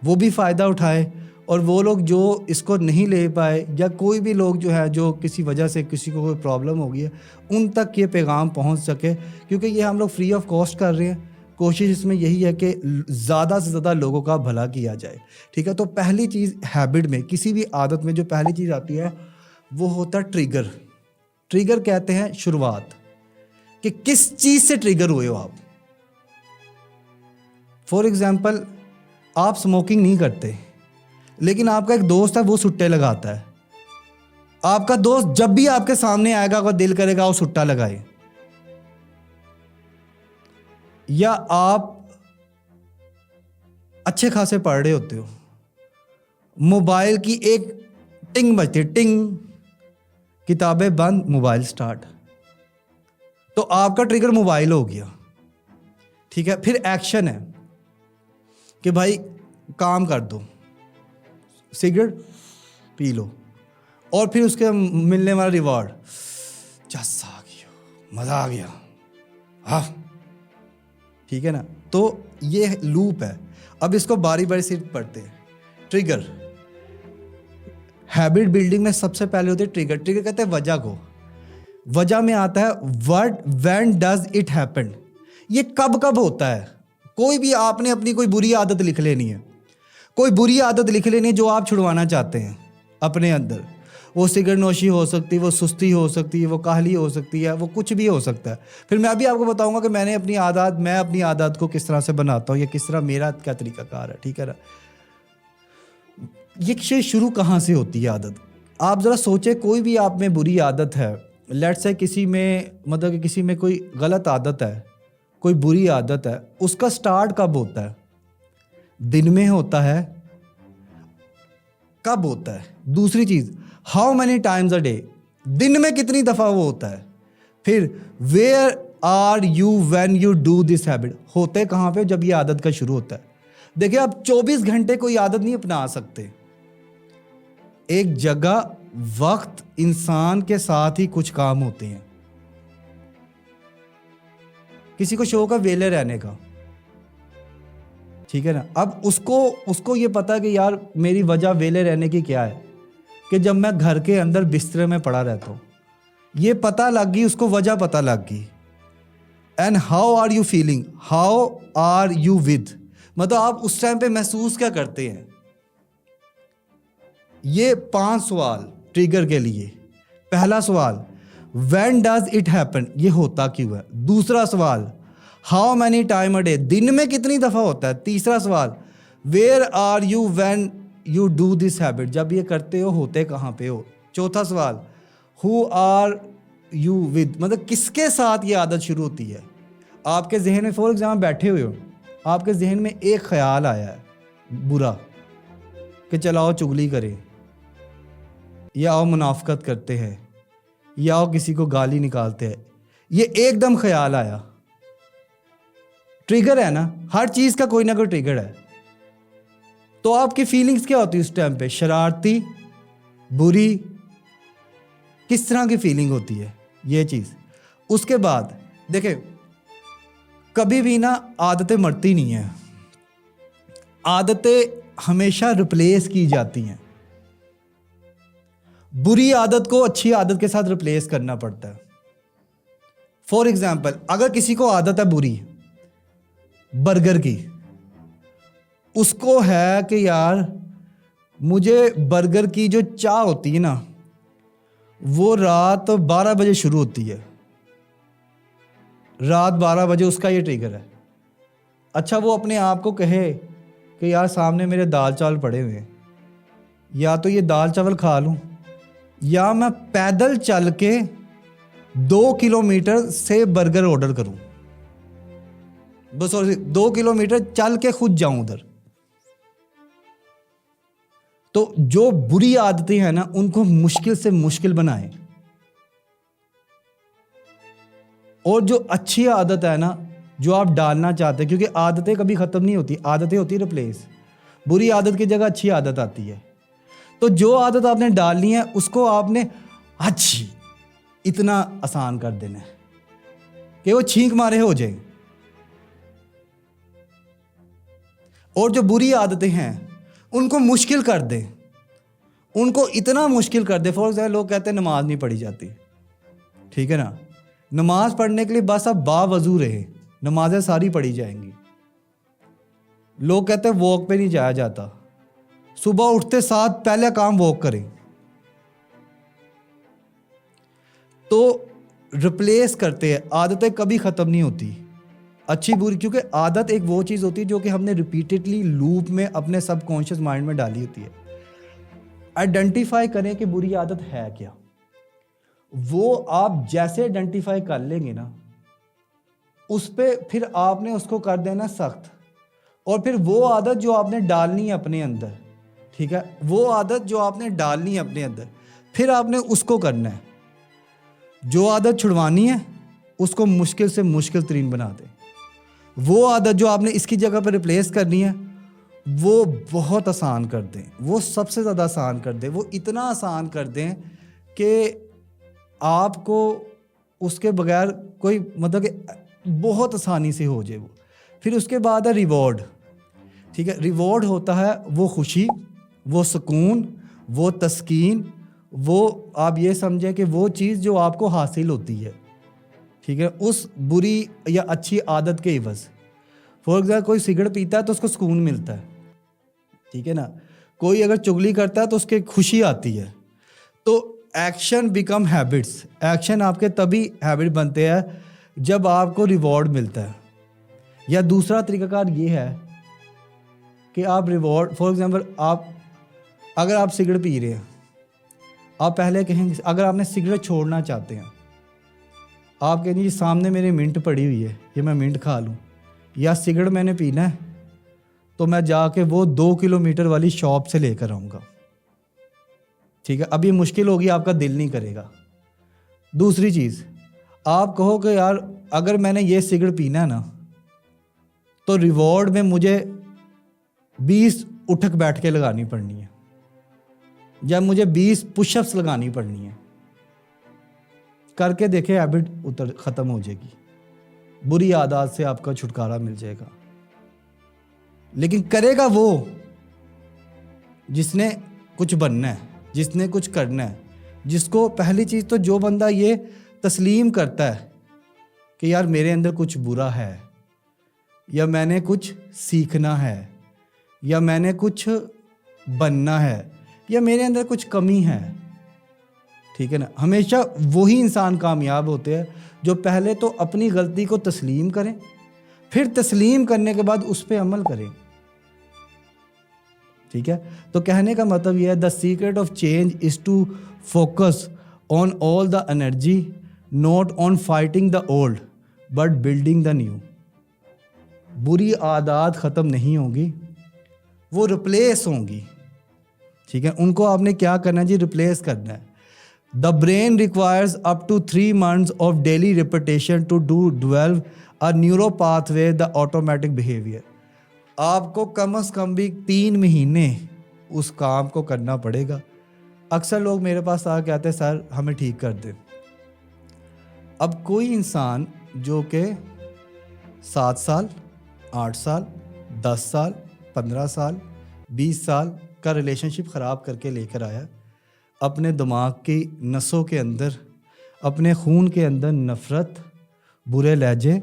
وہ بھی فائدہ اٹھائے, اور وہ لوگ جو اس کو نہیں لے پائے یا کوئی بھی لوگ جو ہے جو کسی وجہ سے کسی کو کوئی پرابلم ہو گئی ہے ان تک یہ پیغام پہنچ سکے, کیونکہ یہ ہم لوگ فری آف کاسٹ کر رہے ہیں. کوشش اس میں یہی ہے کہ زیادہ سے زیادہ لوگوں کا بھلا کیا جائے, ٹھیک ہے. تو پہلی چیز ہیبٹ میں, کسی بھی عادت میں جو پہلی چیز آتی ہے وہ ہوتا ہے ٹریگر. ٹریگر کہتے ہیں شروعات, کہ کس چیز سے ٹریگر ہوئے ہو آپ. فار ایگزامپل آپ اسموکنگ نہیں کرتے, لیکن آپ کا ایک دوست ہے وہ سٹے لگاتا ہے. آپ کا دوست جب بھی آپ کے سامنے آئے گا اگر دل کرے گا وہ سٹا لگائے. یا آپ اچھے خاصے پڑھ رہے ہوتے ہو, موبائل کی ایک ٹنگ بجتی, ٹنگ, کتابیں بند, موبائل سٹارٹ, تو آپ کا ٹریگر موبائل ہو گیا, ٹھیک ہے. پھر ایکشن ہے کہ بھائی کام کر دو, سگریٹ پی لو, اور پھر اس کے ملنے والا ریوارڈ, چس آ گیا, مزہ آ گیا, ہاں, ٹھیک ہے نا. تو یہ لوپ ہے. اب اس کو باری باری سے پڑھتے ہیں. ٹریگر, ہیبٹ بلڈنگ میں سب سے پہلے ہوتے ہیں ٹریگر. ٹریگر کہتے ہیں وجہ کو. وجہ میں آتا ہے what when does it happen, یہ کب کب ہوتا ہے. کوئی بھی آپ نے اپنی کوئی بری عادت لکھ لینی ہے, کوئی بری عادت لکھ لینی ہے جو آپ چھڑوانا چاہتے ہیں اپنے اندر. وہ سگریٹ نوشی ہو سکتی ہے, وہ سستی ہو سکتی ہے, وہ کاہلی ہو سکتی ہے, وہ کچھ بھی ہو سکتا ہے. پھر میں بھی آپ کو بتاؤں گا کہ میں اپنی عادات کو کس طرح سے بناتا ہوں یا کس طرح میرا کیا طریقہ کار ہے, ٹھیک ہے نا. یہ شے شروع کہاں سے ہوتی ہے عادت. آپ ذرا سوچیں, کوئی بھی آپ میں بری عادت ہے, لیٹ سے کسی میں مطلب کہ کسی میں کوئی غلط عادت ہے, کوئی بری عادت ہے, اس کا سٹارٹ کب ہوتا ہے؟ دن میں ہوتا ہے, کب ہوتا ہے. دوسری چیز, how many times a day, دن میں کتنی دفعہ وہ ہوتا ہے. پھر where are you when you do this habit, ہوتے کہاں پہ جب یہ عادت کا شروع ہوتا ہے. دیکھیں آپ 24 گھنٹے کوئی عادت نہیں اپنا سکتے. ایک جگہ وقت انسان کے ساتھ ہی کچھ کام ہوتے ہیں. کسی کو شوق ہے ویلے رہنے کا, ٹھیک ہے نا. اب اس کو یہ پتا کہ یار میری وجہ ویلے رہنے کی کیا ہے, کہ جب میں گھر کے اندر بسترے میں پڑا رہتا ہوں, یہ پتہ لگ گئی اس کو, وجہ پتہ لگ گئی. And how are you feeling, how are you with, مطلب آپ اس ٹائم پہ محسوس کیا کرتے ہیں. یہ 5 سوال ٹریگر کے لیے. پہلا سوال وین ڈز اٹ ہیپن, یہ ہوتا کیوں ہے. دوسرا سوال how many time a day, دن میں کتنی دفعہ ہوتا ہے. تیسرا سوال where are you when you do this habit, جب یہ کرتے ہو ہوتے کہاں پہ ہو. چوتھا سوال ہو آر یو ود, مطلب کس کے ساتھ یہ عادت شروع ہوتی ہے. آپ کے ذہن میں فور ایگزامپل بیٹھے ہوئے ہو, آپ کے ذہن میں ایک خیال آیا ہے برا, کہ چلاؤ چگلی کریں, یا آؤ منافقت کرتے ہیں, یا آؤ کسی کو گالی نکالتے ہیں. یہ ایک دم خیال آیا, ٹریگر ہے نا, ہر چیز کا کوئی نہ کوئی ٹریگر ہے. تو آپ کی فیلنگز کیا ہوتی ہے اس ٹائم پہ, شرارتی, بری, کس طرح کی فیلنگ ہوتی ہے یہ چیز. اس کے بعد دیکھیں کبھی بھی نا عادتیں مرتی نہیں ہیں, عادتیں ہمیشہ ریپلیس کی جاتی ہیں. بری عادت کو اچھی عادت کے ساتھ ریپلیس کرنا پڑتا ہے. فار ایگزامپل اگر کسی کو عادت ہے بری برگر کی، اس کو ہے کہ یار مجھے برگر کی جو چاہ ہوتی ہے نا وہ رات 12 بجے شروع ہوتی ہے، رات 12 بجے اس کا یہ ٹریگر ہے. اچھا وہ اپنے آپ کو کہے کہ یار سامنے میرے دال چاول پڑے ہوئے ہیں، یا تو یہ دال چاول کھا لوں یا میں پیدل چل کے 2 کلومیٹر سے برگر آرڈر کروں، بس 2 کلومیٹر چل کے خود جاؤں ادھر. تو جو بری عادتیں ہیں نا ان کو مشکل سے مشکل بنائیں، اور جو اچھی عادت ہے نا جو آپ ڈالنا چاہتے ہیں، کیونکہ عادتیں کبھی ختم نہیں ہوتی، عادتیں ہوتی ریپلیس. بری عادت کی جگہ اچھی عادت آتی ہے. تو جو عادت آپ نے ڈالنی ہے اس کو آپ نے اچھی اتنا آسان کر دینا ہے کہ وہ چھینک مارے ہو جائیں. اور جو بری عادتیں ہیں ان کو مشکل کر دیں، ان کو اتنا مشکل کر دیں. فار ایگزامپل لوگ کہتے ہیں نماز نہیں پڑھی جاتی، ٹھیک ہے نا، نماز پڑھنے کے لیے بس اب باوضو رہے، نمازیں ساری پڑھی جائیں گی. لوگ کہتے ہیں واک پہ نہیں جایا جاتا، صبح اٹھتے ساتھ پہلے کام واک کریں. تو ریپلیس کرتے ہیں، عادتیں کبھی ختم نہیں ہوتی اچھی بری، کیونکہ عادت ایک وہ چیز ہوتی ہے جو کہ ہم نے ریپیٹڈلی لوپ میں اپنے سب کانشیس مائنڈ میں ڈالی ہوتی ہے. آئیڈینٹیفائی کریں کہ بری عادت ہے کیا. وہ آپ جیسے آئیڈینٹیفائی کر لیں گے نا اس پہ پھر آپ نے اس کو کر دینا سخت. اور پھر وہ عادت جو آپ نے ڈالنی ہے اپنے اندر، ٹھیک ہے، وہ عادت جو آپ نے ڈالنی ہے اپنے اندر پھر آپ نے اس کو کرنا ہے. جو عادت چھڑوانی ہے اس کو مشکل سے مشکل ترین بنا دیں. وہ عادت جو آپ نے اس کی جگہ پہ ریپلیس کرنی ہے وہ بہت آسان کر دیں، وہ سب سے زیادہ آسان کر دیں. وہ اتنا آسان کر دیں کہ آپ کو اس کے بغیر کوئی مطلب کہ بہت آسانی سے ہو جائے. وہ پھر اس کے بعد ہے ریوارڈ، ٹھیک ہے. ریوارڈ ہوتا ہے وہ خوشی، وہ سکون، وہ تسکین، وہ آپ یہ سمجھیں کہ وہ چیز جو آپ کو حاصل ہوتی ہے، ٹھیک ہے، اس بری یا اچھی عادت کے عوض. فار ایگزامپل کوئی سگریٹ پیتا ہے تو اس کو سکون ملتا ہے، ٹھیک ہے نا. کوئی اگر چغلی کرتا ہے تو اس کے خوشی آتی ہے. تو ایکشن بیکم ہیبٹس، ایکشن آپ کے تبھی ہیبٹ بنتے ہیں جب آپ کو ریوارڈ ملتا ہے. یا دوسرا طریقہ کار یہ ہے کہ آپ ریوارڈ، فار ایگزامپل اگر آپ سگریٹ پی رہے ہیں، آپ پہلے کہیں گے، اگر آپ نے سگریٹ چھوڑنا چاہتے ہیں آپ کہیں گے یہ سامنے میری منٹ پڑی ہوئی ہے، یہ میں منٹ کھا لوں، یا سگریٹ میں نے پینا ہے تو میں جا کے وہ 2 کلومیٹر والی شاپ سے لے کر آؤں گا، ٹھیک ہے. اب یہ مشکل ہوگی، آپ کا دل نہیں کرے گا. دوسری چیز آپ کہو کہ یار اگر میں نے یہ سگریٹ پینا ہے نا تو ریوارڈ میں مجھے 20 اٹھک بیٹھ کے لگانی پڑنی ہے، یا مجھے 20 پش اپس لگانی پڑنی ہے. کر کے دیکھیں، ہیبٹ ختم ہو جائے گی، بری عادات سے آپ کا چھٹکارا مل جائے گا. لیکن کرے گا وہ جس نے کچھ بننا ہے، جس نے کچھ کرنا ہے، جس کو پہلی چیز تو جو بندہ یہ تسلیم کرتا ہے کہ یار میرے اندر کچھ برا ہے، یا میں نے کچھ سیکھنا ہے، یا میں نے کچھ بننا ہے، یا میرے اندر کچھ کمی ہے، ٹھیک ہے نا. ہمیشہ وہی انسان کامیاب ہوتے ہیں جو پہلے تو اپنی غلطی کو تسلیم کریں، پھر تسلیم کرنے کے بعد اس پہ عمل کریں، ٹھیک ہے. تو کہنے کا مطلب یہ ہے the secret of change is to focus on all the energy, not on fighting the old but building the new. بری عادات ختم نہیں ہوں گی، وہ ریپلیس ہوں گی، ٹھیک ہے. ان کو آپ نے کیا کرنا ہے جی؟ ریپلیس کرنا ہے. The brain requires up to 3 months of daily repetition to develop a neuro pathway the automatic behaviour. آپ کو کم از کم بھی 3 مہینے اس کام کو کرنا پڑے گا. اکثر لوگ میرے پاس آ کے آتے ہیں سر ہمیں ٹھیک کر دیں. اب کوئی انسان جو کہ 7 سال 8 سال 10 سال 15 سال 20 سال کا ریلیشن شپ خراب کر کے لے کر آیا، اپنے دماغ کی نسوں کے اندر، اپنے خون کے اندر نفرت برے لہجے،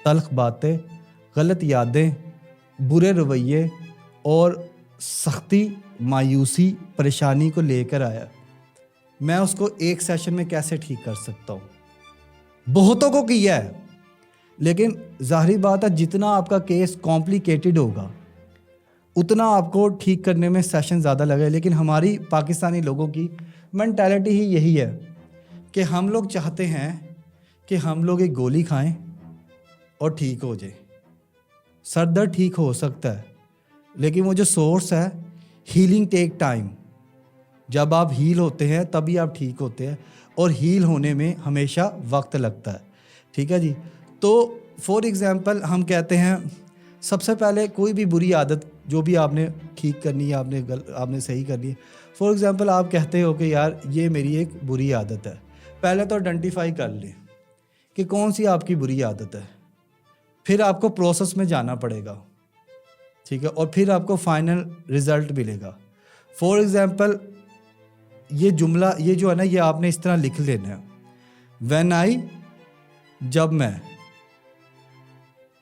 تلخ باتیں، غلط یادیں، برے رویے اور سختی، مایوسی، پریشانی کو لے کر آیا۔ میں اس کو ایک سیشن میں کیسے ٹھیک کر سکتا ہوں؟ بہتوں کو کیا ہے، لیکن ظاہری بات ہے جتنا آپ کا کیس کمپلیکیٹڈ ہوگا اتنا آپ کو ٹھیک کرنے میں سیشن زیادہ لگے۔ لیکن ہماری پاکستانی لوگوں کی مینٹالٹی ہی یہی ہے کہ ہم لوگ چاہتے ہیں کہ ہم لوگ ایک گولی کھائیں اور ٹھیک ہو جائے۔ سر درد ٹھیک ہو سکتا ہے، لیکن وہ جو سورس ہے، ہیلنگ ٹیک ٹائم۔ جب آپ ہیل ہوتے ہیں تبھی آپ ٹھیک ہوتے ہیں، اور ہیل ہونے میں ہمیشہ وقت لگتا ہے، ٹھیک ہے جی۔ تو فار ایگزامپل ہم کہتے ہیں سب سے پہلے کوئی بھی بری عادت جو بھی آپ نے ٹھیک کرنی ہے، آپ نے صحیح کرنی ہے۔ فار ایگزامپل آپ کہتے ہو کہ یار یہ میری ایک بری عادت ہے، پہلے تو آئیڈینٹیفائی کر لیں کہ کون سی آپ کی بری عادت ہے، پھر آپ کو پروسیس میں جانا پڑے گا، ٹھیک ہے، اور پھر آپ کو فائنل رزلٹ ملے گا۔ فار ایگزامپل یہ جملہ، یہ جو ہے نا، یہ آپ نے اس طرح لکھ لینا ہے، وین آئی، جب میں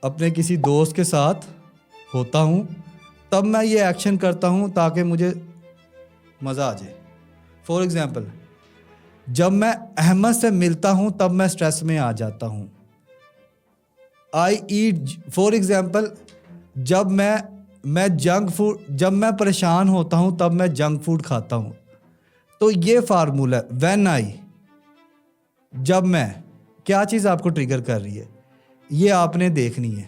اپنے کسی دوست کے ساتھ ہوتا ہوں تب میں یہ ایکشن کرتا ہوں تاکہ مجھے مزہ آ جائے۔ فار ایگزامپل جب میں احمد سے ملتا ہوں تب میں سٹریس میں آ جاتا ہوں۔ آئی ایٹ، فار ایگزامپل جب میں پریشان ہوتا ہوں تب میں جنک فوڈ کھاتا ہوں۔ تو یہ فارمولہ ہے، وین آئی، جب میں، کیا چیز آپ کو ٹریگر کر رہی ہے، یہ آپ نے دیکھنی ہے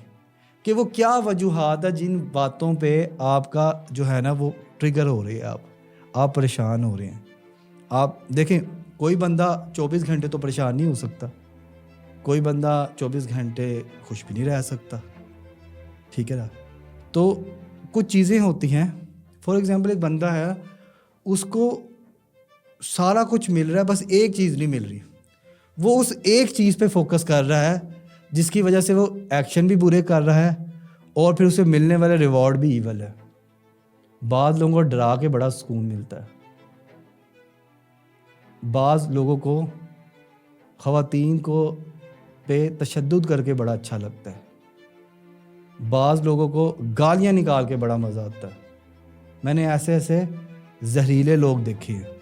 کہ وہ کیا وجوہات ہے جن باتوں پہ آپ کا جو ہے نا وہ ٹریگر ہو رہی ہے، آپ پریشان ہو رہے ہیں۔ آپ دیکھیں کوئی بندہ 24 گھنٹے تو پریشان نہیں ہو سکتا، کوئی بندہ 24 گھنٹے خوش بھی نہیں رہ سکتا، ٹھیک ہے نا۔ تو کچھ چیزیں ہوتی ہیں، فار ایگزامپل ایک بندہ ہے، اس کو سارا کچھ مل رہا ہے، بس ایک چیز نہیں مل رہی، وہ اس ایک چیز پہ فوکس کر رہا ہے جس کی وجہ سے وہ ایکشن بھی برے کر رہا ہے اور پھر اسے ملنے والے ریوارڈ بھی ایول ہے۔ بعض لوگوں کو ڈرا کے بڑا سکون ملتا ہے، بعض لوگوں کو خواتین کو پہ تشدد کر کے بڑا اچھا لگتا ہے، بعض لوگوں کو گالیاں نکال کے بڑا مزہ آتا ہے۔ میں نے ایسے زہریلے لوگ دیکھے ہیں۔